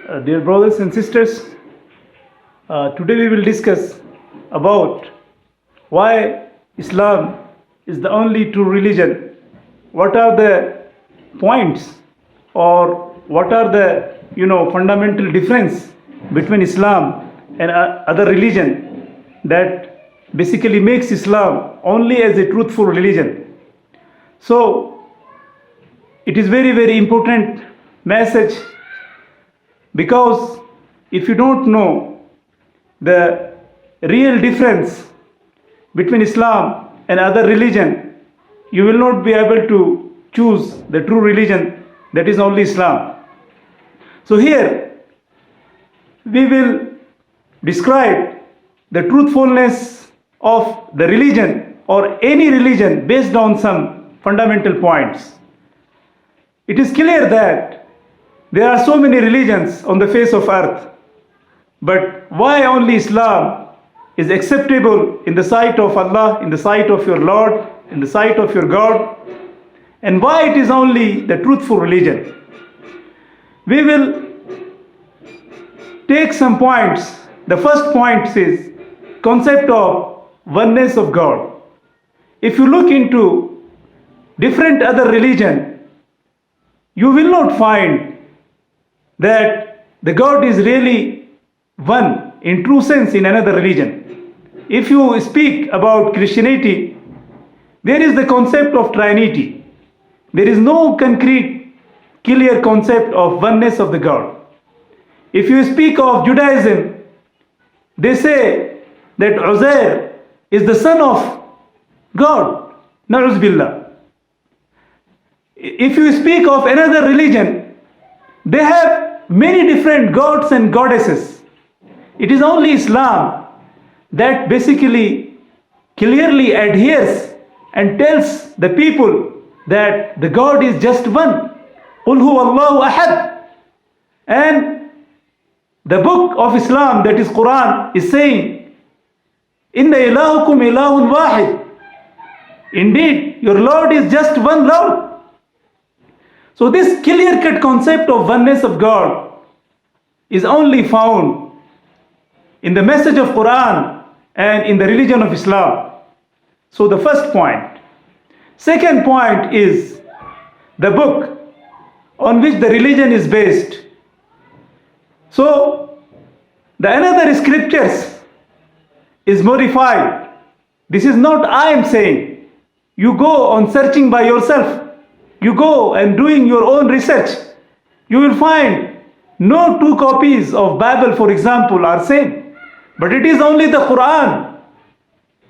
Dear brothers and sisters, today we will discuss about why Islam is the only true religion. What are the points or what are the fundamental difference between Islam and other religion that basically makes Islam only as a truthful religion. So it is very important message, because if you don't know the real difference between Islam and other religion, you will not be able to choose the true religion, that is only Islam. So here we will describe the truthfulness of the religion or any religion based on some fundamental points. It is clear that there are so many religions on the face of earth, but why only Islam is acceptable in the sight of Allah, in the sight of your Lord, in the sight of your God, and why it is only the truthful religion? We will take some points. The first point is concept of oneness of God. If you look into different other religion, you will not find that the God is really one in true sense in another religion. If you speak about Christianity, there is the concept of Trinity. There is no concrete, clear concept of oneness of the God. If you speak of Judaism, they say that Uzair is the son of God. Na'uz billah. If you speak of another religion, they have many different gods and goddesses. It is only Islam that basically clearly adheres and tells the people that the God is just one. Qul huwa Allahu ahad. And the book of Islam, that is Quran, is saying, Inna ilahukum ilahun wahid. Indeed, your Lord is just one Lord. So this clear-cut concept of oneness of God is only found in the message of Quran and in the religion of Islam. So the first point. Second point is the book on which the religion is based. So the another scriptures is modified. This is not I am saying. You go on searching by yourself. You go and doing your own research. You will find no two copies of Bible, for example, are same. But it is only the Quran.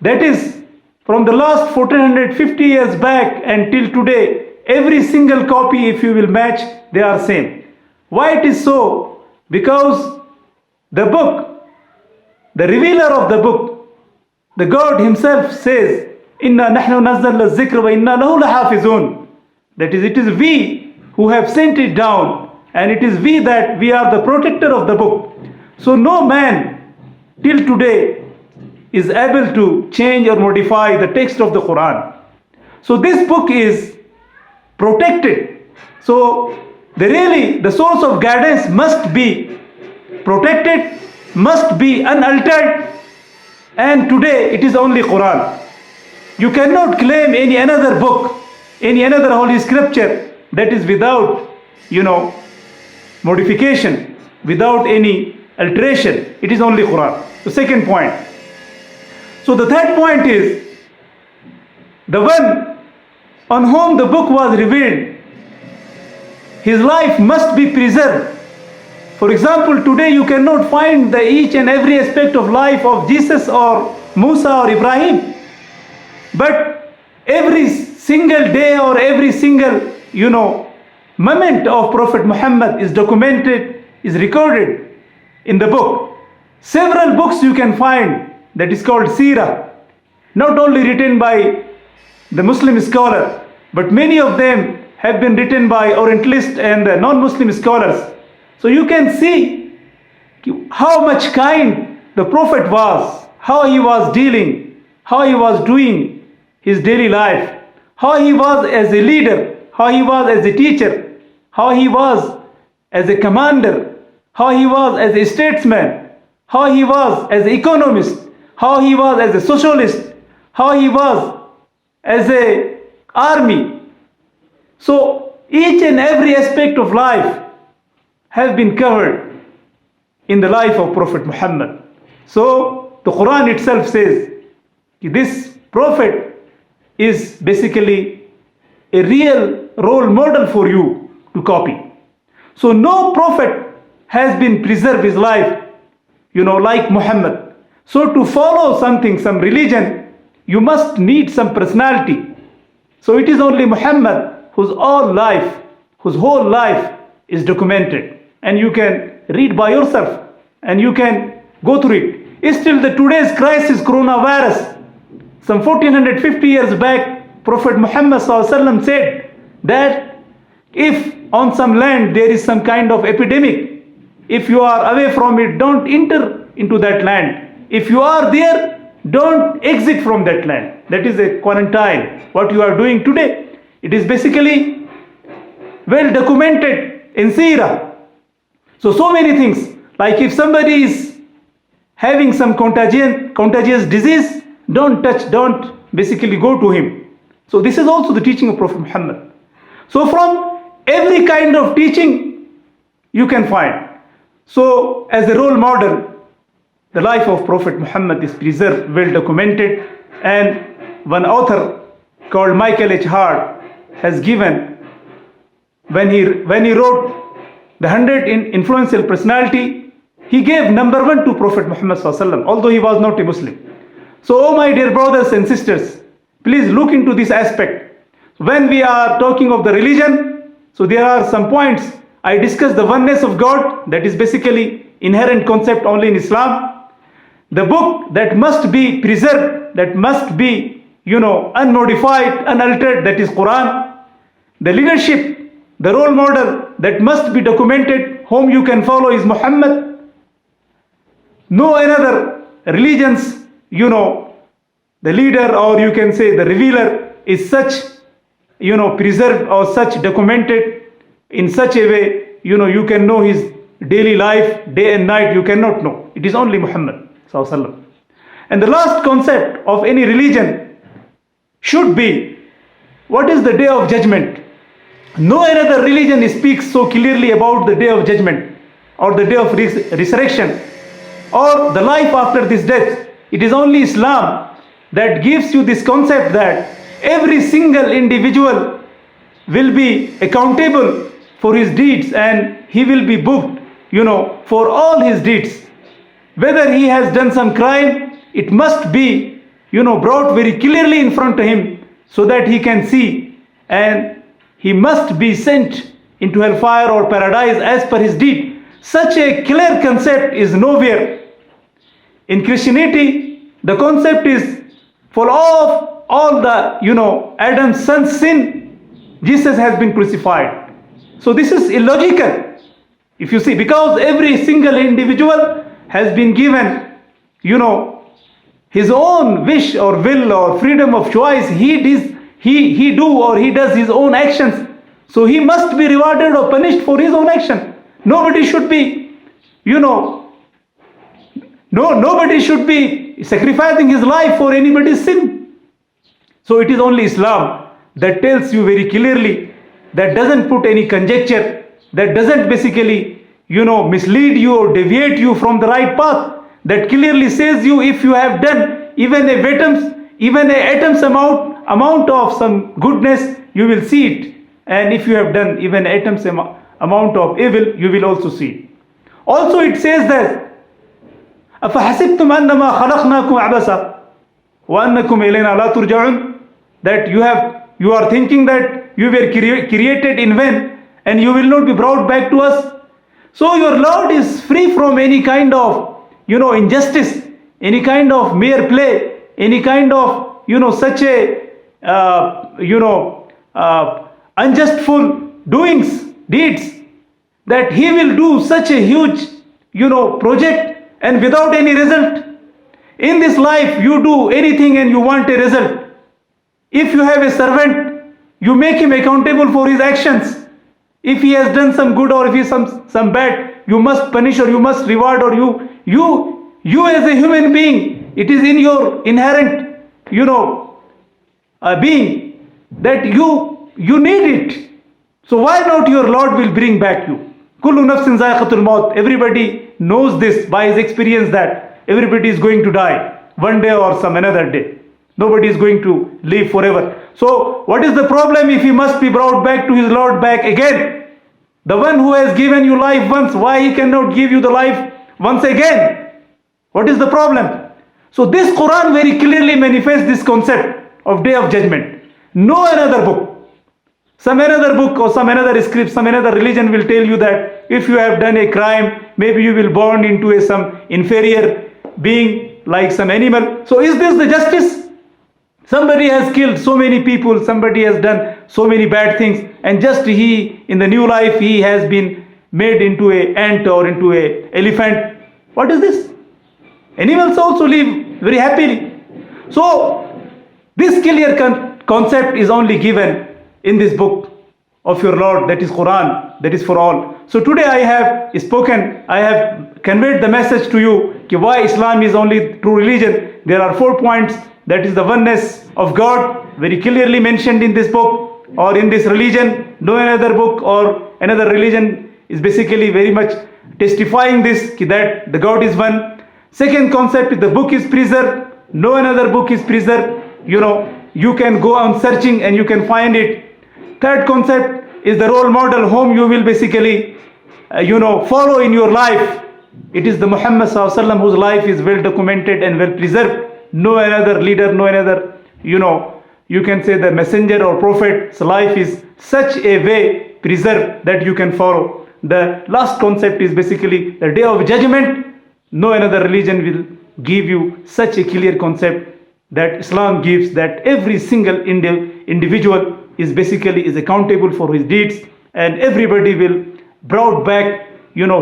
That is from the last 1450 years back until today. Every single copy, if you will match, they are same. Why it is so? Because the book, the revealer of the book, the God himself says, Inna nahnu nazzalna zikra wa inna lahu lahafizun. That is, it is we who have sent it down, and it is we are the protector of the book. So no man till today is able to change or modify the text of the Quran. So this book is protected. So the source of guidance must be protected, must be unaltered, and today it is only Quran. You cannot claim any another book, any another holy scripture that is without, modification, without any alteration. It is only Quran. The second point. So the third point is the one on whom the book was revealed, his life must be preserved. For example, today you cannot find each and every aspect of life of Jesus or Musa or Ibrahim. But every single day or every single, moment of Prophet Muhammad is documented, is recorded in the book. Several books you can find that is called Seerah, not only written by the Muslim scholar, but many of them have been written by Orientalist and non-Muslim scholars. So you can see how much kind the Prophet was, how he was dealing, how he was doing his daily life, how he was as a leader, how he was as a teacher, how he was as a commander, how he was as a statesman, how he was as an economist, how he was as a socialist, how he was as a army. So each and every aspect of life have been covered in the life of Prophet Muhammad. So the Quran itself says this prophet is basically a real role model for you to copy. So no prophet has been preserved his life, like Muhammad. So to follow something, some religion, you must need some personality. So it is only Muhammad whose whole life is documented. And you can read by yourself and you can go through it. Still the today's crisis, coronavirus, some 1450 years back, Prophet Muhammad said that if on some land there is some kind of epidemic, if you are away from it, don't enter into that land. If you are there, don't exit from that land. That is a quarantine. What you are doing today, it is basically well documented in Sirah. So many things. Like if somebody is having some contagious disease, don't touch, don't basically go to him. So this is also the teaching of Prophet Muhammad. So from every kind of teaching you can find. So as a role model, the life of Prophet Muhammad is preserved, well documented, and one author called Michael H. Hart has given, when he wrote the 100 influential personality, he gave number 1 to Prophet Muhammad sallallahu, although he was not a Muslim. So, oh my dear brothers and sisters, please look into this aspect. When we are talking of the religion, so there are some points. I discussed the oneness of God, that is basically inherent concept only in Islam. The book that must be preserved, that must be, unmodified, unaltered, that is Quran. The leadership, the role model that must be documented, whom you can follow is Muhammad. No another religions, the leader, or you can say the revealer, is such, preserved or such documented in such a way, you can know his daily life, day and night, you cannot know. It is only Muhammad sallallahu alaihi wasallam. And the last concept of any religion should be, what is the day of judgment? No another religion speaks so clearly about the day of judgment or the day of resurrection or the life after this death. It is only Islam that gives you this concept that every single individual will be accountable for his deeds and he will be booked, for all his deeds. Whether he has done some crime, it must be, brought very clearly in front of him so that he can see, and he must be sent into hellfire or paradise as per his deed. Such a clear concept is nowhere. In Christianity, the concept is for all the, Adam's son's sin, Jesus has been crucified. So this is illogical, if you see, because every single individual has been given, his own wish or will or freedom of choice. He does his own actions. So he must be rewarded or punished for his own action. Nobody should be, nobody should be sacrificing his life for anybody's sin. So it is only Islam that tells you very clearly, that doesn't put any conjecture, that doesn't basically, mislead you or deviate you from the right path, that clearly says you, if you have done even an atom's amount of some goodness, you will see it. And if you have done even atom's amount of evil, you will also see it. Also it says that أَفَحَسِبْتُمْ أَنَّمَا خَلَقْنَاكُمْ عَبَسًا وَأَنَّكُمْ إِلَيْنَا لَا تُرْجَعُونَ, that you are thinking that you were created in vain and you will not be brought back to us. So your Lord is free from any kind of, injustice, any kind of mere play, any kind of, such a, unjustful deeds, that he will do such a huge, project and without any result. In this life, you do anything and you want a result. If you have a servant, you make him accountable for his actions. If he has done some good or if he has some bad, you must punish or you must reward or you as a human being, it is in your inherent, being that you need it. So why not your Lord will bring back you? Kullu nafsin zaiqatul maut. Everybody knows this by his experience that everybody is going to die one day or some another day. Nobody is going to live forever. So what is the problem if he must be brought back to his Lord back again? The one who has given you life once, why he cannot give you the life once again? What is the problem? So this Quran very clearly manifests this concept of Day of Judgment. No another book. Some another book or some another script, some another religion will tell you that if you have done a crime, maybe you will born into some inferior being like some animal. So is this the justice? Somebody has killed so many people, somebody has done so many bad things, and just he, in the new life, he has been made into a ant or into a elephant. What is this? Animals also live very happily. So this clear concept is only given in this book of your Lord, that is Quran, that is for all. So today I have spoken, I have conveyed the message to you why Islam is only true religion. There are 4 points. That is the oneness of God, very clearly mentioned in this book or in this religion. No another book or another religion is basically very much testifying this, that the God is one. Second concept is the book is preserved. No another book is preserved. You can go on searching and you can find it. Third concept is the role model whom you will basically, follow in your life. It is the Muhammad Sallallahu Alaihi Wasallam whose life is well documented and well preserved. No another leader, no another, you can say the messenger or prophet's life is such a way preserved that you can follow. The last concept is basically the Day of Judgment. No another religion will give you such a clear concept that Islam gives, that every single individual is accountable for his deeds, and everybody will brought back,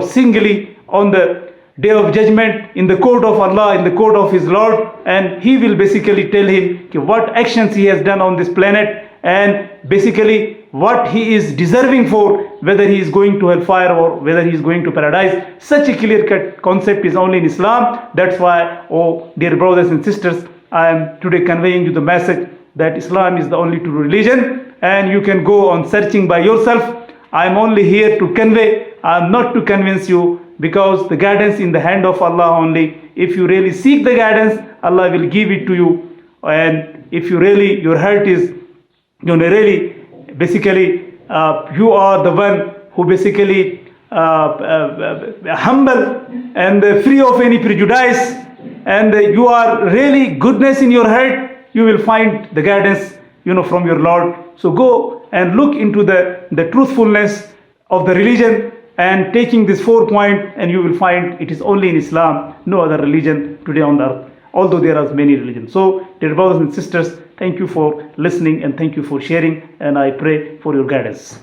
singly on the Day of Judgment in the court of Allah, in the court of his Lord, and he will basically tell him what actions he has done on this planet and basically what he is deserving for, whether he is going to hellfire or whether he is going to paradise. Such a clear-cut concept is only in Islam. That's why, oh dear brothers and sisters, I am today conveying you the message that Islam is the only true religion, and you can go on searching by yourself. I am only here to convey, I am not to convince you, because the guidance in the hand of Allah only. If you really seek the guidance, Allah will give it to you. And if you really, your heart is, really, basically, you are the one who basically humble and free of any prejudice, and you are really goodness in your heart, you will find the guidance, from your Lord. So go and look into the truthfulness of the religion, and taking this 4 points, and you will find it is only in Islam, no other religion today on the earth, although there are many religions. So, dear brothers and sisters, thank you for listening and thank you for sharing, and I pray for your guidance.